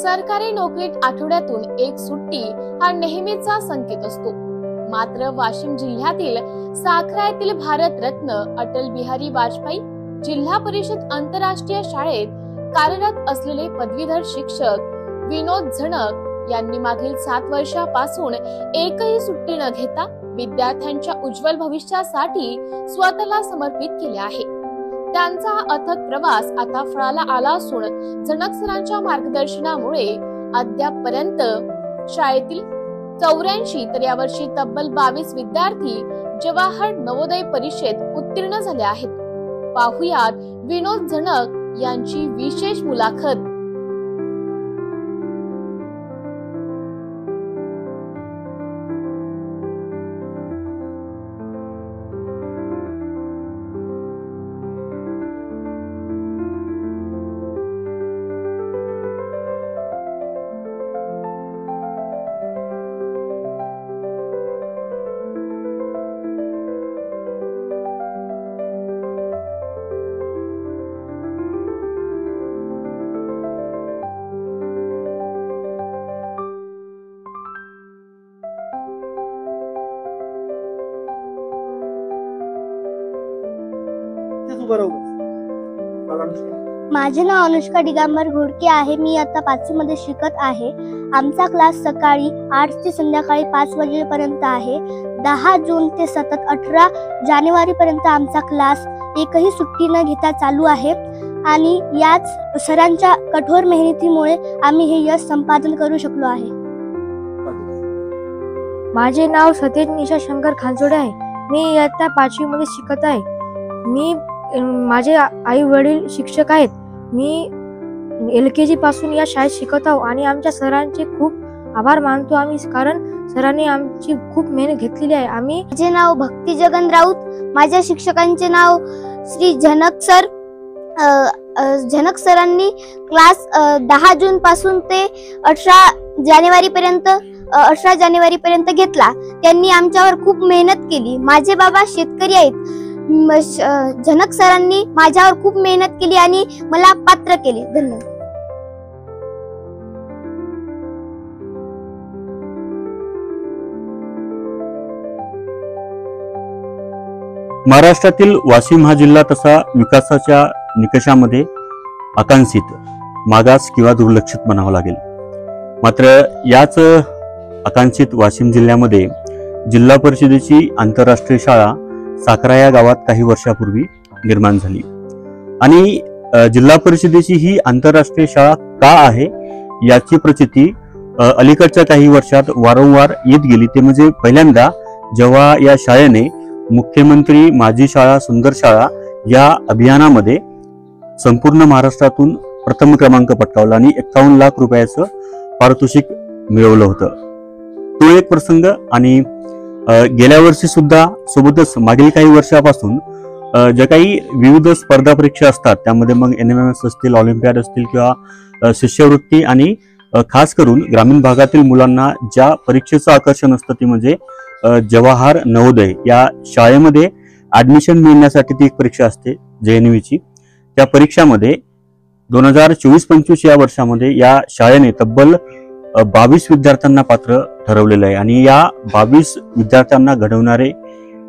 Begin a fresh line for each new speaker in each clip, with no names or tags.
सरकारी नोकरीत आठवड्यातून एक सुट्टी हा नेहमीचा संकेत असतो। मात्र वाशिम जिल्ह्यातील साखरा येथील भारतरत्न अटल बिहारी वाजपेयी जिल्हा परिषद आंतरराष्ट्रीय शाळेत कार्यरत असलेले पदवीधर शिक्षक विनोद झणक यांनी मागील 7 वर्षापासून एकही सुट्टी न घेता विद्यार्थ्यांच्या उज्ज्वल भविष्यासाठी स्वतःला समर्पित केले आहे। त्यांचा अथक प्रवास आता फळाला आला असून झणक सरांच्या मार्गदर्शनामुळे अद्यापपर्यंत शाळेतील 84 तर यावर्षी तब्बल 22 विद्यार्थी जवाहर नवोदय परीक्षेत उत्तीर्ण झाले आहेत। पाहुयात विनोद झणक यांची विशेष मुलाखत।
माझे नाव अनुष्का दिगंबर घोडके आहे। मी आता 5वी मध्ये शिकत आहे। आमचा क्लास सकाळी 8 ते संध्याकाळी 5 वाजेपर्यंत आहे। 10 जून ते सतत 18 जानेवारी पर्यंत आमचा क्लास एकही सुट्टी न घेता चालू आहे आणि याच सरांच्या कठोर मेहनतीमुळे आम्ही हे यश संपादन करू शकलो आहे।
माझे नाव सतेज निशा शंकर खानसोडे आहे। मी इयत्ता 5वी मध्ये शिकत आहे। माझे आई वडील शिक्षक आहेत। मी LKG पासून या शाळेत शिकत आहो आणि आमच्या सरांचे खूप आभार मानतो आम्ही, कारण सरांनी आमची खूप मेहनत घेतलेली आहे।
माझे नाव भक्ती जगन राऊत। माझ्या शिक्षकांचे नाव श्री झणक सर। झणक सरांनी क्लास 10 जून पासून ते 18 जानेवारी पर्यंत घेतला। त्यांनी आमच्यावर खूप मेहनत केली। माझे बाबा शेतकरी आहेत। झणक सरांनी माझ्यावर खूप मेहनत केली आणि मला पात्र केले। धन्यवाद।
महाराष्ट्रातील वाशिम हा जिल्हा तसा विकासाच्या निकषामध्ये आकांक्षित मागास किंवा दुर्लक्षित म्हणावा लागेल। मात्र याच आकांक्षित वाशिम जिल्ह्यामध्ये जिल्हा परिषदेची आंतरराष्ट्रीय शाळा साखरा या गावात काही वर्षापूर्वी निर्माण झाली आणि जिल्हा परिषदेची ही आंतरराष्ट्रीय शाळा का आहे याची प्रचिती अलीकडच्या काही वर्षात वारंवार येत गेली। ते म्हणजे पहिल्यांदा जेव्हा या शाळेने मुख्यमंत्री माझी शाळा सुंदर शाळा या अभियानामध्ये संपूर्ण महाराष्ट्रातून प्रथम क्रमांक पटकावला आणि 51 लाख रुपयाचं पारितोषिक मिळवलं होतं। तो एक प्रसंग आणि गेल्या वर्षी सुद्धा सोबतच मागील काही वर्षापासून ज्या काही विविध स्पर्धा परीक्षा असतात त्यामध्ये मग NMMS असतील, ऑलिम्पियाड असतील किंवा शिष्यवृत्ती आणि खास करून ग्रामीण भागातील मुलांना ज्या परीक्षेचं आकर्षण असतं ती म्हणजे जवाहर नवोदय या शाळेमध्ये ऍडमिशन मिळण्यासाठी ती एक परीक्षा असते JNVची। त्या परीक्षामध्ये 2024-25 या वर्षामध्ये या शाळेने तब्बल 22 विद्यार्थ्यांना पात्र ठरवलेलं आहे आणि या 22 विद्यार्थ्यांना घडवणारे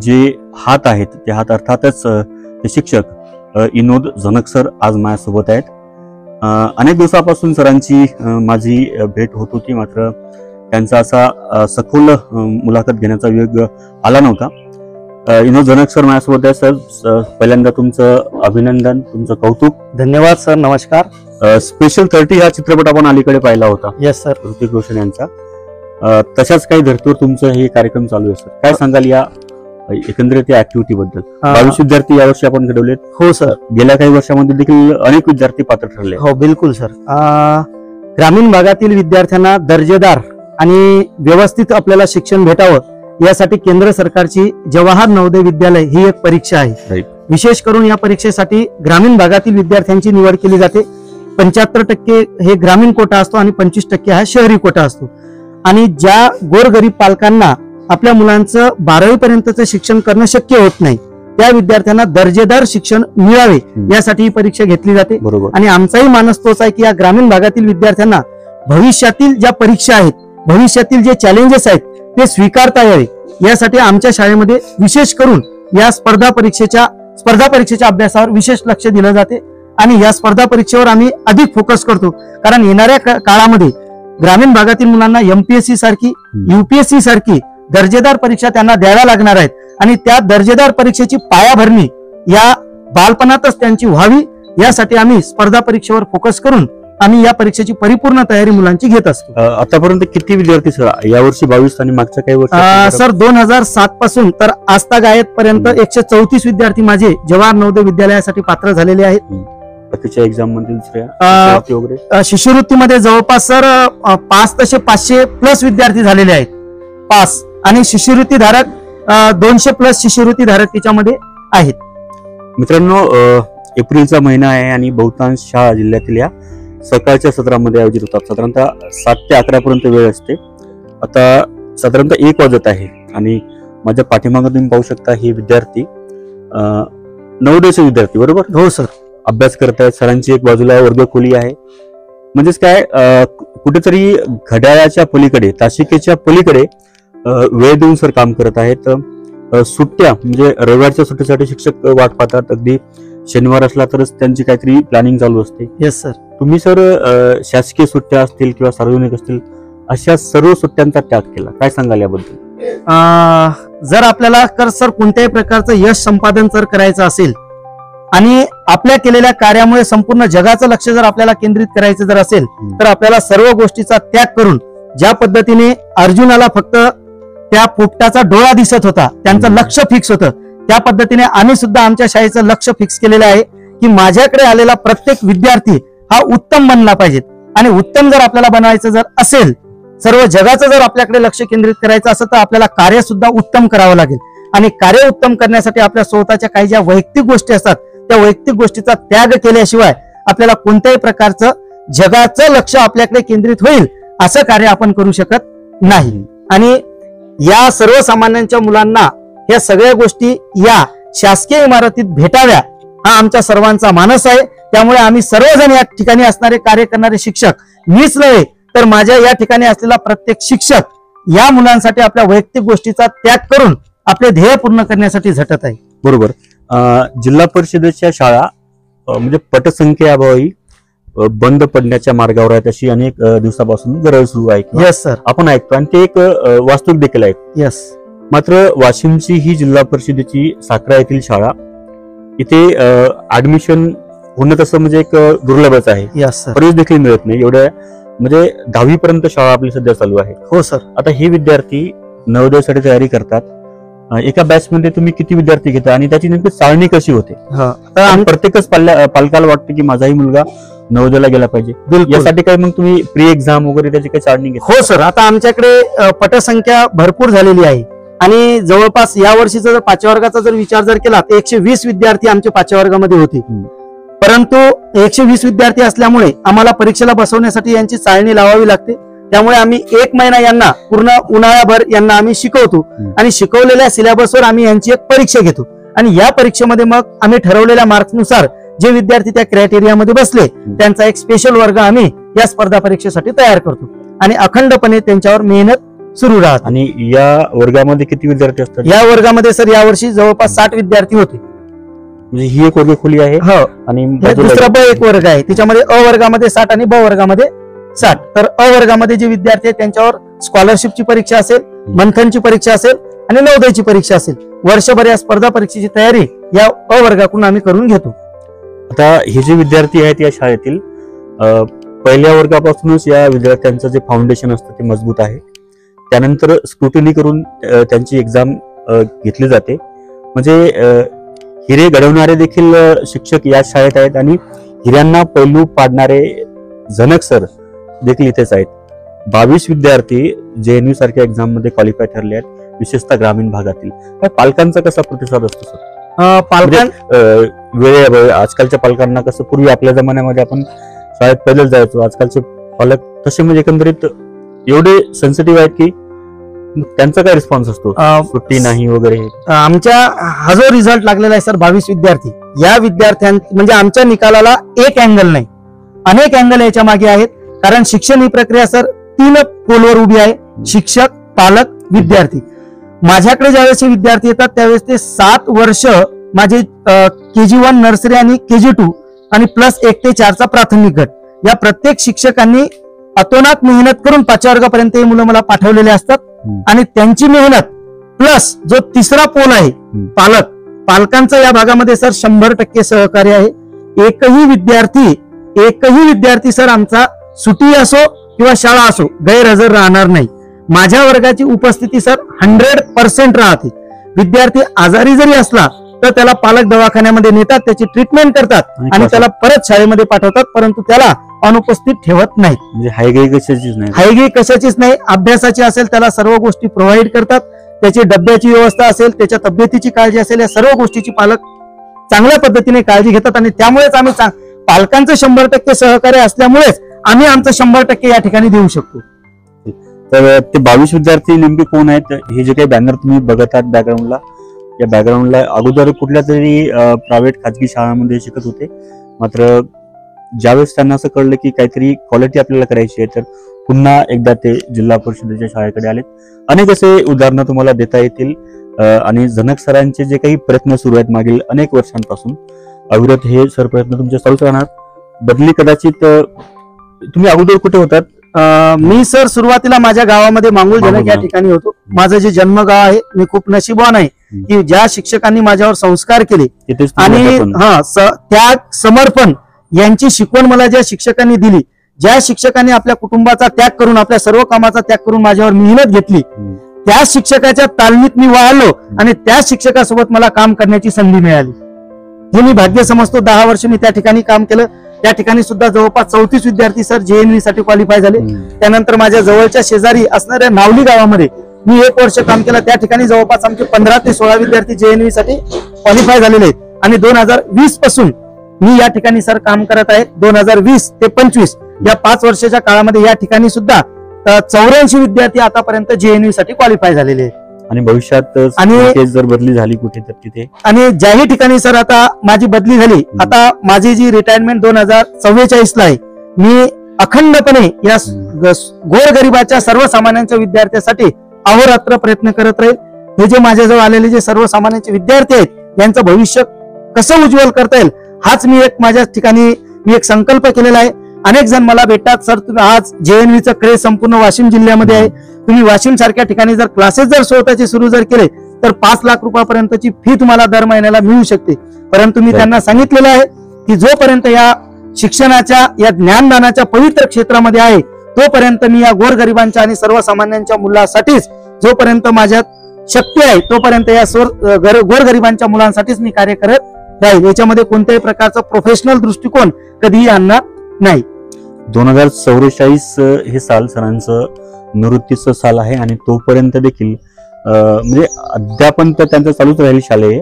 जे हात आहेत ते हात अर्थातच ते शिक्षक विनोद झणक सर आज माझ्यासोबत आहेत। अनेक दिवसापासून सरांची माझी भेट होत होती, मात्र त्यांचा असा सखोल मुलाखत घेण्याचा योग आला नव्हता। विनोद झणक सर माझ्यासोबत आहे। सर पहिल्यांदा तुमचं अभिनंदन, तुमचं कौतुक।
धन्यवाद सर, नमस्कार।
स्पेशल 30 हा चित्रपट आपण अलीकडे पाहिला होता।
यस सर,
ऋतिक रोशन यांचा। तशाच काही धर्तीवर तुमचं हे कार्यक्रम चालू आहे सर, काय सांगाल या एकंदरीत या ऍक्टिव्हिटी बद्दल? 22 विद्यार्थी यावर्षी आपण घडवलेत।
हो सर,
गेल्या काही वर्षामध्ये देखील अनेक विद्यार्थी पात्र ठरले।
हो बिलकुल सर। ग्रामीण भागातील विद्यार्थ्यांना दर्जेदार आणि व्यवस्थित आपल्याला शिक्षण भेटावं यासाठी केंद्र सरकारची जवाहर नवोदय विद्यालय ही एक परीक्षा आहे। विशेष करून या परीक्षेसाठी ग्रामीण भागातील विद्यार्थ्यांची निवड केली जाते। 75% हे ग्रामीण कोटा असतो आणि 25% हा शहरी कोटा असतो। आणि ज्या गोरगरीब पालकांना आपल्या मुलांचं 12वी पर्यंतचं शिक्षण करणं शक्य होत नाही त्या विद्यार्थ्यांना दर्जेदार शिक्षण मिळावे यासाठी ही परीक्षा घेतली जाते।
बरोबर।
आणि आमचाही मानस तोच आहे की या ग्रामीण भागातील विद्यार्थ्यांना भविष्यातील ज्या परीक्षा आहेत, भविष्यातील जे चॅलेंजेस आहेत ते स्वीकारता यावे यासाठी आमच्या शाळेमध्ये विशेष करून या स्पर्धा परीक्षेच्या अभ्यासावर विशेष लक्ष दिलं जाते आणि या स्पर्धा परीक्षेवर आम्ही अधिक फोकस करतो. कारण येणाऱ्या काळामध्ये ग्रामीण भागातील मुलांना एमपीएससी सारखी, युपीएससी सारखी दर्जेदार परीक्षा त्यांना द्याव्या लागणार आहेत आणि त्या दर्जेदार परीक्षेची पायाभरणी या बालपणातच त्यांची व्हावी यासाठी आम्ही स्पर्धा परीक्षेवर फोकस करून आम्ही या परीक्षेची परिपूर्ण तयारी मुलांची घेत असतो.
आतापर्यंत किती विद्यार्थी सर यावर्षी 22 आणि मागच्या काही वर्ष
सर 2007 पासून तर आजतागायत पर्यंत 134 विद्यार्थी माझे जवाहर नवोदय विद्यालयासाठी पात्र झालेले आहेत.
बाकीच्या एक्झाम मध्ये दुसऱ्या वगैरे
शिष्यवृत्तीमध्ये जवळपास सर 500 प्लस विद्यार्थी झालेले आहेत पास, आणि शिष्यवृत्ती धारक 200 प्लस शिष्यवृत्ती धारक त्याच्यामध्ये आहेत.
मित्रांनो, एप्रिलचा महिना आहे आणि बहुतांश शाळा जिल्ह्यातील या सकाळच्या सत्रामध्ये आयोजित होतात. साधारणतः 7 ते 11 पर्यंत वेळ असते. आता साधारणतः 1 वाजत आहे आणि माझ्या पाठीमागे तुम्ही पाहू शकता हे विद्यार्थी नवोदयचे विद्यार्थी, बरोबर?
हो सर.
अभ्यास करत आहेत. सरांची एक बाजूला वर्गखोली आहे. म्हणजेच काय, कुठेतरी घड्याळाच्या पलीकडे, तासिकेच्या पलीकडे वेळ देऊन सर काम करत आहेत. सुट्ट्या म्हणजे रविवारच्या सुट्टीसाठी शिक्षक वाट पाहतात. अगदी शनिवार असला तरच त्यांची काहीतरी प्लॅनिंग चालू असते.
Yes sir.
तुम्ही सर शासकीय सुट्ट्या असतील किंवा सार्वजनिक असतील अशा सर्व सुट्ट्यांचा त्याग केला, काय सांगाल याबद्दल?
जर आपल्याला सर कोणत्याही प्रकारचं यश संपादन जर करायचं असेल आणि आपल्या केलेल्या कार्यामुळे संपूर्ण जगाचं लक्ष जर आपल्याला केंद्रित करायचं जर असेल तर आपल्याला सर्व गोष्टीचा त्याग करून, ज्या पद्धतीने अर्जुनाला फक्त त्या पोपटाचा डोळा दिसत होता, त्यांचं लक्ष फिक्स होतं, त्या पद्धतीने आम्ही सुद्धा आमच्या शाळेचं लक्ष फिक्स केलेलं आहे की माझ्याकडे आलेला प्रत्येक विद्यार्थी हा उत्तम बनला पाहिजे. आणि उत्तम जर आपल्याला बनवायचं जर असेल, सर्व जगाचं जर आपल्याकडे लक्ष केंद्रित करायचं असेल तर आपल्याला कार्य सुद्धा उत्तम करावं लागेल. आणि कार्य उत्तम करण्यासाठी आपल्या स्वतःच्या काही ज्या वैयक्तिक गोष्टी असतात त्या वैयक्तिक गोष्टीचा त्याग केल्याशिवाय आपल्याला कोणत्याही प्रकारचं जगाचं लक्ष आपल्याकडे केंद्रित होईल असं कार्य आपण करू शकत नाही. आणि या सर्वसामान्यांच्या मुलांना या सगळ्या गोष्टी या शासकीय इमारतीत भेटाव्या हा आमच्या सर्वांचा मानस आहे. त्यामुळे आम्ही सर्वजण या ठिकाणी असणारे कार्य करणारे शिक्षक, मीच नव्हे तर माझ्या या ठिकाणी असलेला प्रत्येक शिक्षक या मुलांसाठी आपल्या वैयक्तिक गोष्टीचा त्याग करून आपले ध्येय पूर्ण करण्यासाठी झटत आहे.
बरोबर. जिल्हा परिषदेच्या शाळा म्हणजे पटसंख्येअभावी बंद पडण्याच्या मार्गावर आहेत अशी अनेक दिवसापासून गरज सुरू आहे.
Yes sir.
आपण ऐकतो आणि ते एक वास्तविक देखील आहे.
यस.
मात्र वाशिमची ही जिल्हा परिषदेची साखरा येथील शाळा, इथे ऍडमिशन होणं तसं म्हणजे एक दुर्लभच आहे.
Yes sir.
प्रवेश देखील मिळत नाही. एवढ्या म्हणजे 10वी पर्यंत शाळा आपली सध्या चालू आहे.
हो सर.
आता हे विद्यार्थी नवोदयसाठी तयारी करतात. एका बॅच मध्ये तुम्ही किती विद्यार्थी घेता आणि त्याची नेमकी चाळणी कशी होते? प्रत्येकच पालकाला वाटतं की माझाही मुलगा नवोदयला गेला पाहिजे. यासाठी काही मग तुम्ही प्री एक्झाम वगैरे त्याची काही चाळणी घेता?
हो सर. आता आमच्याकडे पटसंख्या भरपूर झालेली आहे आणि जवळपास या वर्षीचा जर 5व्या वर्गाचा जर विचार जर केला तर 120 विद्यार्थी आमच्या 5व्या वर्गामध्ये होते. परंतु 120 विद्यार्थी असल्यामुळे आम्हाला परीक्षेला बसवण्यासाठी यांची चाळणी लावावी लागते. त्यामुळे आम्ही 1 महिना यांना पूर्ण उन्हाळ्याभर यांना आम्ही शिकवतो आणि शिकवलेल्या सिलेबसवर आम्ही यांची एक परीक्षा घेतो आणि या परीक्षेमध्ये मग आम्ही ठरवलेल्या मार्क्सनुसार जे विद्यार्थी त्या क्रायटेरियामध्ये बसले त्यांचा एक स्पेशल वर्ग आम्ही या स्पर्धा परीक्षेसाठी तयार करतो आणि अखंडपणे त्यांच्यावर मेहनत सुरू राहते.
आणि या वर्गामध्ये किती विद्यार्थी असतात?
या वर्गामध्ये सर यावर्षी जवळपास 60 विद्यार्थी होते.
म्हणजे ही एक वर्गखोली आहे.
हो.
आणि
दुसरा ब एक वर्ग आहे, त्याच्यामध्ये अ वर्गामध्ये 60 आणि ब वर्गामध्ये 60. तर अ वर्गामध्ये जे विद्यार्थी आहेत त्यांच्यावर स्कॉलरशिपची परीक्षा असेल, मंथनची परीक्षा असेल आणि नवोदयची परीक्षा असेल. वर्षभर या स्पर्धा परीक्षेची तयारी या अ वर्गाकडून आम्ही करून घेतो.
आता हे जे विद्यार्थी आहेत या शाळेतील पहिल्या वर्गापासूनच या विद्यार्थ्यांचं जे फाउंडेशन असतं ते मजबूत आहे. त्यानंतर स्क्रुटिनी करून त्यांची एक्झाम घेतली जाते. म्हणजे हिरे घडवणारे देखील शिक्षक या शाळेत आहेत आणि हिऱ्यांना पैलू पाडणारे जनक सर देखील इथेच आहेत. 22 विद्यार्थी JNU सारख्या एक्झाम मध्ये क्वालिफाय ठरले आहेत, विशेषतः ग्रामीण भागातील. पालकांचा कसा प्रतिसाद असतो सर? वेळे आजकालच्या पालकांना कसं, पूर्वी आपल्या जमान्यामध्ये आपण शाळेत पैदल जायचो, आजकालचे पालक तसे म्हणजे एकंदरीत एवढे सेन्सिटिव्ह आहेत की त्यांचा काय रिस्पॉन्स असतो? सुट्टी नाही वगैरे.
आमच्या हा जो रिझल्ट लागलेला आहे सर 22 विद्यार्थी, या विद्यार्थ्यां म्हणजे आमच्या निकालाला एक अँगल नाही, अनेक अँगल याच्या मागे आहेत. कारण शिक्षण ही प्रक्रिया सर 3 पोलवर उभी आहे, शिक्षक, पालक, विद्यार्थी. माझ्याकडे ज्यावेळेस विद्यार्थी येतात त्यावेळेस ते 7 वर्ष माझे KG1 नर्सरी आणि KG2 आणि प्लस 1 ते 4चा प्राथमिक गट या प्रत्येक शिक्षकांनी अतोनात मेहनत करून 5व्या वर्गापर्यंत ही मुलं मला पाठवलेले असतात. आणि त्यांची मेहनत प्लस जो तिसरा पोल आहे पालकांचं या भागामध्ये सर 100% सहकार्य आहे. एकही विद्यार्थी सर आमचा सुट्टी असो किंवा शाळा असो गैरहजर राहणार नाही. माझ्या वर्गाची उपस्थिती सर 100% राहते. विद्यार्थी आजारी जरी असला तर त्याला पालक दवाखान्यामध्ये नेतात, त्याची ट्रीटमेंट करतात आणि त्याला परत शाळेमध्ये पाठवतात, परंतु त्याला अनुपस्थित ठेवत नाहीत.
म्हणजे हायगेई
कशाचीच नाही. अभ्यासाची असेल त्याला सर्व गोष्टी प्रोव्हाइड करतात, त्याची डब्याची व्यवस्था असेल, त्याच्या तब्येतीची काळजी असेल, या सर्व गोष्टीची पालक चांगल्या पद्धतीने काळजी घेतात. आणि त्यामुळेच आम्ही पालकांचं 100% सहकार्य असल्यामुळेच आम्ही आमचं 100% या ठिकाणी देऊ शकतो.
तर ते 22 विद्यार्थी नेमके कोण आहेत? हे जे काही बॅनर तुम्ही बघत आहात बॅकग्राऊंडला, या बॅकग्राऊंडला अगोदर कुठल्या तरी प्रायव्हेट खाजगी शाळांमध्ये शिकत होते. मात्र ज्यावेळेस त्यांना असं कळलं की काहीतरी क्वालिटी आपल्याला करायची आहे, तर पुन्हा एकदा ते जिल्हा परिषदेच्या शाळेकडे आलेत. अनेक असे उदाहरणं तुम्हाला देता येतील. आणि जनक सरांचे जे काही प्रयत्न सुरू आहेत मागील अनेक वर्षांपासून अविरत, हे सर प्रयत्न तुमच्या चालूच राहणार. बदली कदाचित तुम्ही अगोदर कुठे होतात?
मी सर सुरुवातीला माझ्या गावामध्ये मांगुल जनक या ठिकाणी होतो. माझं जे जन्मगाव आहे, मी खूप नशिबवान आहे की ज्या शिक्षकांनी माझ्यावर संस्कार केले आणि त्याग, समर्पण यांची शिकवण मला ज्या शिक्षकांनी दिली, ज्या शिक्षकांनी आपल्या कुटुंबाचा त्याग करून, आपल्या सर्व कामाचा त्याग करून माझ्यावर मेहनत घेतली, त्या शिक्षकाच्या तालमीत मी वाढलो आणि त्या शिक्षकासोबत मला काम करण्याची संधी मिळाली. हे मी भाग्य समजतो. 10 वर्ष मी त्या ठिकाणी काम केलं. त्या ठिकाणी सुद्धा जवळपास 34 विद्यार्थी सर JNV साठी क्वालिफाय झाले. त्यानंतर माझ्या जवळच्या शेजारी असणाऱ्या नावली गावामध्ये मी 1 वर्ष काम केलं. त्या ठिकाणी जवळपास आमचे 15 ते 16 विद्यार्थी JNV साठी क्वालिफाय झालेले आहेत. आणि 2020 पासून मी या ठिकाणी सर काम करत आहे. 2020 ते 25 या 5 वर्षाच्या काळामध्ये या ठिकाणी सुद्धा 84 विद्यार्थी आतापर्यंत JNV साठी क्वालिफाय झालेले आहेत.
आणि भविष्यात आणि जर बदली झाली कुठे तर तिथे, आणि
ज्याही ठिकाणी सर आता माझी बदली झाली, आता माझी जी रिटायरमेंट 2044 ला आहे, मी अखंडपणे या गोरगरिबाच्या सर्वसामान्यांच्या विद्यार्थ्यांसाठी अहोरात्र प्रयत्न करत राहील. हे जे माझ्याजवळ आलेले जे सर्वसामान्यांचे विद्यार्थी आहेत, यांचं भविष्य कसं उज्ज्वल करता येईल, हाच मी माझ्या ठिकाणी एक संकल्प केलेला आहे. अनेक जण मला भेटतात, सर तुम्ही आज JNVचं क्रेज संपूर्ण वाशिम जिल्ह्यामध्ये आहे, तुम्ही वाशिम सारख्या ठिकाणी जर क्लासेस जर स्वतःचे सुरू जर केले तर 5 लाख रुपयापर्यंतची फी तुम्हाला दर महिन्याला मिळू शकते. परंतु मी त्यांना सांगितलेलं आहे की जोपर्यंत या शिक्षणाच्या, या ज्ञानदानाच्या पवित्र क्षेत्रामध्ये आहे, तोपर्यंत मी या गोरगरिबांच्या आणि सर्वसामान्यांच्या मुलांसाठीच, जोपर्यंत माझ्यात शक्ती आहे तोपर्यंत या गोरगरिबांच्या मुलांसाठीच मी कार्य करत राहील. याच्यामध्ये कोणत्याही प्रकारचा प्रोफेशनल दृष्टिकोन कधीही आणणार नाही.
2044 हे साल सरांचं निवृत्तीचं साल आहे आणि तोपर्यंत देखील म्हणजे अध्यापन तर त्यांचं चालूच राहील. शालेय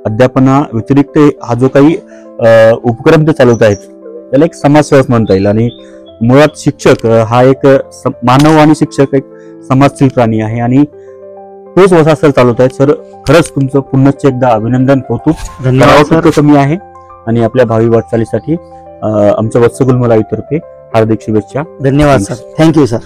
अध्यापना व्यतिरिक्त हा जो काही उपक्रम ते चालवत आहेत त्याला एक समाजसेवक म्हणता येईल. आणि मुळात शिक्षक हा एक मानव आणि शिक्षक एक समाजशील प्राणी आहे आणि तोच वसा सर चालवत आहेत. सर खरंच तुमचं पुन्हा एकदा अभिनंदन, कौतुक.
धन्यवाद.
कमी आहे आणि आपल्या भावी वाटचालीसाठी आमच्या वत्सगुल मलाईतर्फे हार्दिक शुभेच्छा.
धन्यवाद सर. Thank you sir.